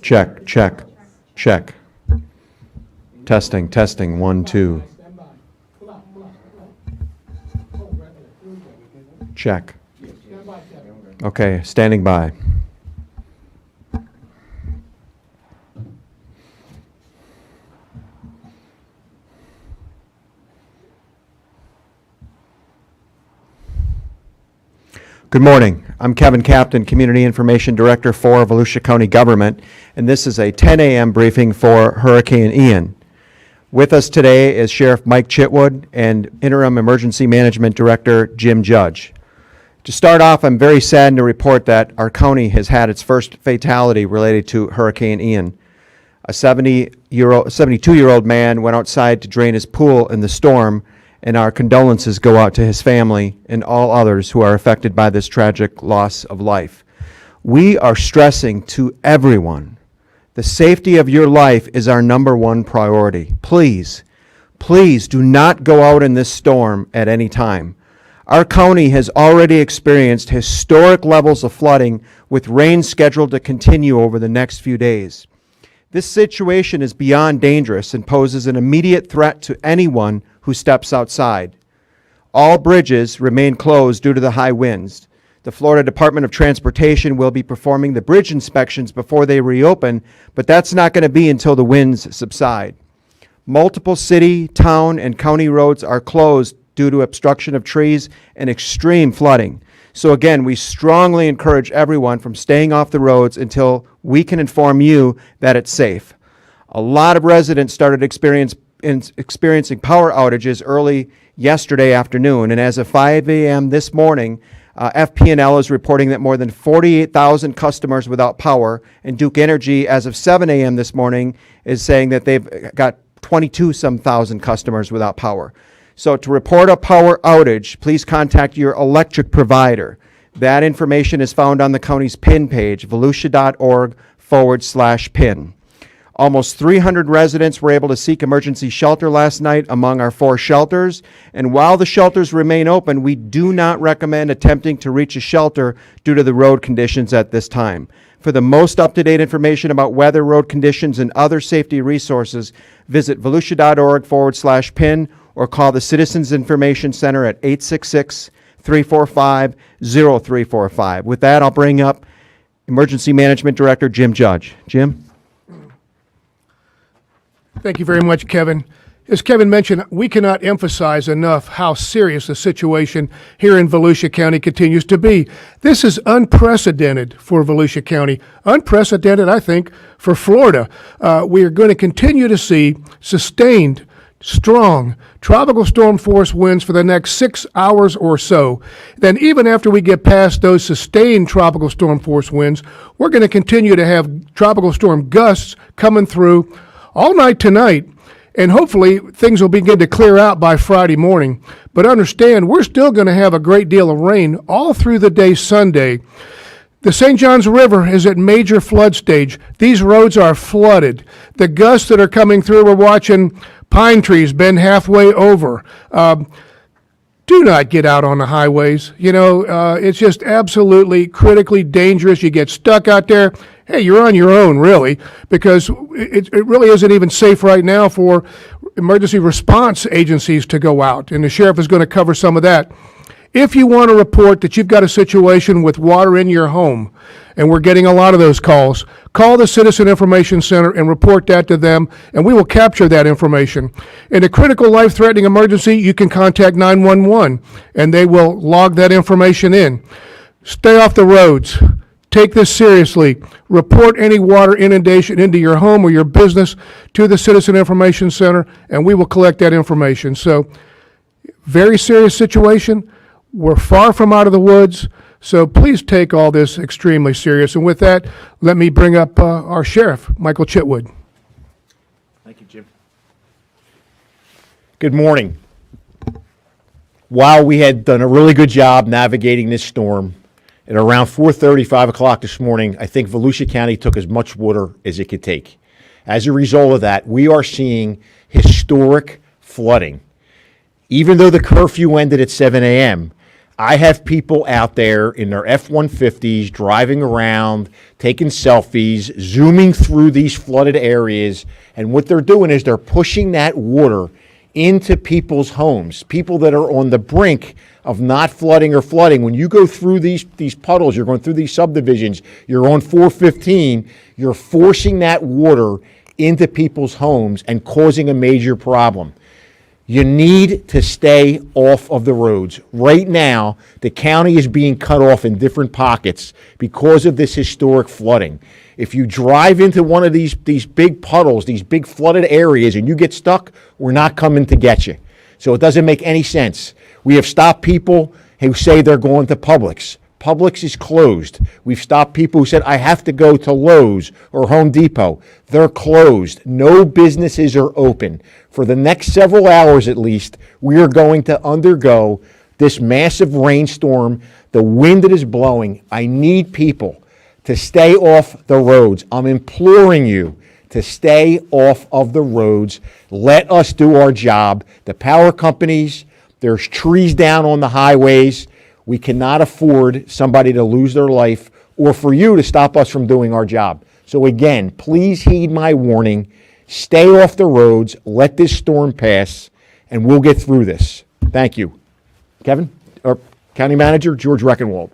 Check, check, check. Testing, testing, 1, 2. Check. Okay, standing by. Good morning. I'm Kevin Captain, Community Information Director for Volusia County Government, and this is a 10 a.m. briefing for Hurricane Ian. With us today is Sheriff Mike Chitwood and Interim Emergency Management Director Jim Judge. To start off, I'm very saddened to report that our county has had its first fatality related to Hurricane Ian. A 72-year-old man went outside to drain his pool in the storm, and our condolences go out to his family and all others who are affected by this tragic loss of life. We are stressing to everyone, the safety of your life is our number one priority. Please, please do not go out in this storm at any time. Our county has already experienced historic levels of flooding with rain scheduled to continue over the next few days. This situation is beyond dangerous and poses an immediate threat to anyone who steps outside. All bridges remain closed due to the high winds. The Florida Department of Transportation will be performing the bridge inspections before they reopen, but that's not going to be until the winds subside. Multiple city, town, and county roads are closed due to obstruction of trees and extreme flooding. So again, we strongly encourage everyone from staying off the roads until we can inform you that it's safe. A lot of residents started experiencing power outages early yesterday afternoon, and as of 5 a.m. this morning, FP&L is reporting that more than 48,000 customers without power, and Duke Energy, as of 7 a.m. this morning, is saying that they've got 22-some thousand customers without power. So to report a power outage, please contact your electric provider. That information is found on the county's PIN page, volusia.org/PIN. Almost 300 residents were able to seek emergency shelter last night among our 4 shelters. And while the shelters remain open, we do not recommend attempting to reach a shelter due to the road conditions at this time. For the most up-to-date information about weather, road conditions, and other safety resources, visit volusia.org/PIN or call the Citizens Information Center at 866-345-0345. With that, I'll bring up Emergency Management Director Jim Judge. Jim? Thank you very much, Kevin. As Kevin mentioned, we cannot emphasize enough how serious the situation here in Volusia County continues to be. This is unprecedented for Volusia County. Unprecedented, I think, for Florida. We are going to continue to see sustained, strong tropical storm force winds for the next 6 hours or so. Then even after we get past those sustained tropical storm force winds, we're going to continue to have tropical storm gusts coming through all night tonight, and hopefully things will begin to clear out by Friday morning. But understand, we're still going to have a great deal of rain all through the day Sunday. The St. Johns River is at major flood stage. These roads are flooded. The gusts that are coming through, we're watching pine trees bend halfway over. Do not get out on the highways. You know, it's just absolutely critically dangerous. You get stuck out there. Hey, you're on your own, really, because it really isn't even safe right now for emergency response agencies to go out, and the sheriff is going to cover some of that. If you want to report that you've got a situation with water in your home, and we're getting a lot of those calls, call the Citizen Information Center and report that to them, and we will capture that information. In a critical life-threatening emergency, you can contact 911, and they will log that information in. Stay off the roads. Take this seriously. Report any water inundation into your home or your business to the Citizen Information Center, and we will collect that information. So, very serious situation. We're far from out of the woods, so please take all this extremely serious. And with that, let me bring up our sheriff, Michael Chitwood. Thank you, Jim. Good morning. While we had done a really good job navigating this storm, at around 4:30, 5 o'clock this morning, I think Volusia County took as much water as it could take. As a result of that, we are seeing historic flooding. Even though the curfew ended at 7 a.m., I have people out there in their F-150s driving around, taking selfies, zooming through these flooded areas, and what they're doing is they're pushing that water into people's homes, people that are on the brink of not flooding or flooding. When you go through these puddles, you're going through these subdivisions, you're on 415, you're forcing that water into people's homes and causing a major problem. You need to stay off of the roads. Right now, the county is being cut off in different pockets because of this historic flooding. If you drive into one of these big puddles, these big flooded areas, and you get stuck, we're not coming to get you. So it doesn't make any sense. We have stopped people who say they're going to Publix. Publix is closed. We've stopped people who said, I have to go to Lowe's or Home Depot. They're closed. No businesses are open. For the next several hours at least, we are going to undergo this massive rainstorm, the wind that is blowing. I need people to stay off the roads. I'm imploring you to stay off of the roads. Let us do our job. The power companies, there's trees down on the highways. We cannot afford somebody to lose their life or for you to stop us from doing our job. So again, please heed my warning. Stay off the roads. Let this storm pass, and we'll get through this. Thank you. Kevin, or County Manager George Reckenwald.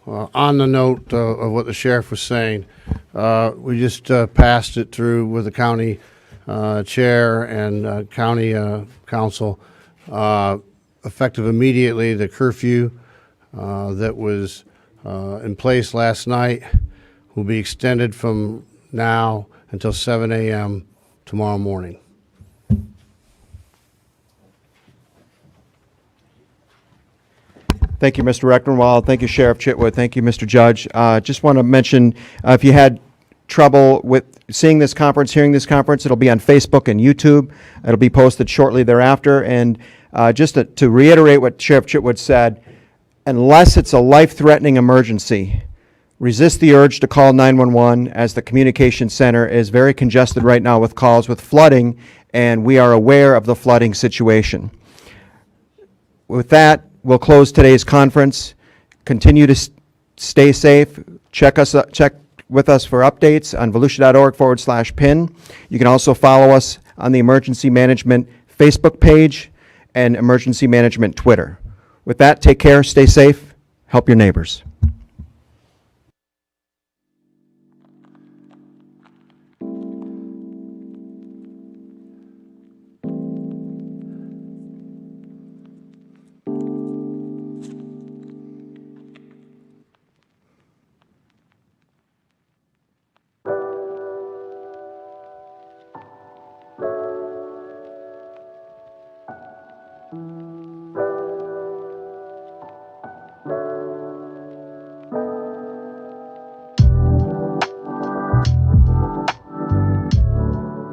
On the note of what the sheriff was saying, we just passed it through with the county chair and county council. Effective immediately, the curfew that was in place last night will be extended from now until 7 a.m. tomorrow morning. Thank you, Mr. Reckenwald. Thank you, Sheriff Chitwood. Thank you, Mr. Judge. Just want to mention, if you had trouble with seeing this conference, hearing this conference, it'll be on Facebook and YouTube. It'll be posted shortly thereafter. And just to reiterate what Sheriff Chitwood said, unless it's a life-threatening emergency, resist the urge to call 911, as the communication center is very congested right now with calls with flooding, and we are aware of the flooding situation. With that, we'll close today's conference. Continue to stay safe. Check with us for updates on volusia.org/pin. You can also follow us on the Emergency Management Facebook page and Emergency Management Twitter. With that, take care, stay safe, help your neighbors.